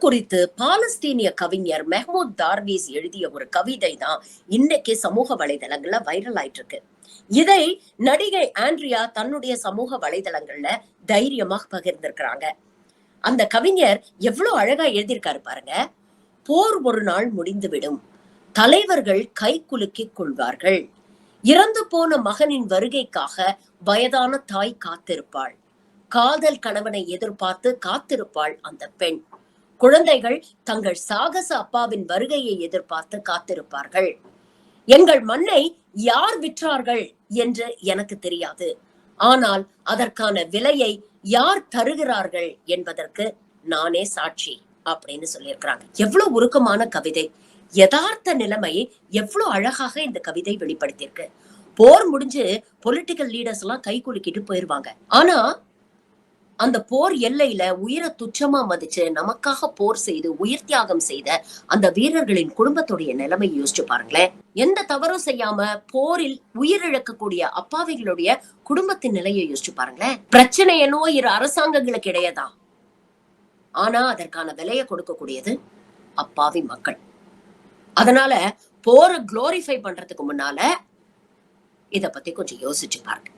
குறித்து பாலஸ்தீனிய கவிஞர் மெஹ்மூத் தார்வீஸ் எழுதிய ஒரு கவிதை தான் இன்னைக்கு சமூக வலைதளங்கள்ல வைரல் ஆயிட்டு இருக்கு. இதை நடிகை ஆண்ட்ரியா தன்னுடைய சமூக வலைதளங்கள்ல தைரியமாக பகிர்ந்திருக்கிறாங்க. அந்த கவிஞர் எவ்வளவு அழகா எழுதியிருக்காரு பாருங்க. போர் ஒரு நாள் முடிந்துவிடும், தலைவர்கள் கை குலுக்கிக் கொள்வார்கள், இறந்து போன மகனின் வருகைக்காக வயதான தாய் காத்திருப்பாள், காதல் கணவனை எதிர்பார்த்து காத்திருப்பாள் அந்த பெண், குழந்தைகள் தங்கள் சாகச அப்பாவின் வருகையை எதிர்பார்த்து காத்திருப்பார்கள். எங்கள் மண்ணை யார் விற்றார்கள் என்று எனக்கு தெரியாது, ஆனால் அதற்கான விலையை யார் தருகிறார்கள் என்பதற்கு நானே சாட்சி அப்படின்னு சொல்லியிருக்கிறாங்க. எவ்வளவு உருக்கமான கவிதை, யதார்த்த நிலைமை எவ்வளவு அழகாக இந்த கவிதை வெளிப்படுத்தியிருக்கு. போர் முடிஞ்சு பொலிட்டிக்கல் லீடர்ஸ் எல்லாம் கை குலுக்கிட்டு போயிருவாங்க. ஆனா அந்த போர் எல்லையில உயிரை துச்சமா மதிச்சு நமக்காக போர் செய்து உயிர் தியாகம் செய்த அந்த வீரர்களின் குடும்பத்துடைய நிலைமை யோசிச்சு பாருங்களேன். எந்த தவறும் செய்யாம போரில் உயிரிழக்கக்கூடிய அப்பாவிகளுடைய குடும்பத்தின் நிலையை யோசிச்சு பாருங்களேன். பிரச்சனை என்னவோ இரு அரசாங்கங்களுக்கு இடையேதான், ஆனா அதற்கான விலையை கொடுக்கக்கூடியது அப்பாவி மக்கள். அதனால போரை குளோரிஃபை பண்றதுக்கு முன்னால இத பத்தி கொஞ்சம் யோசிச்சு பாருங்க.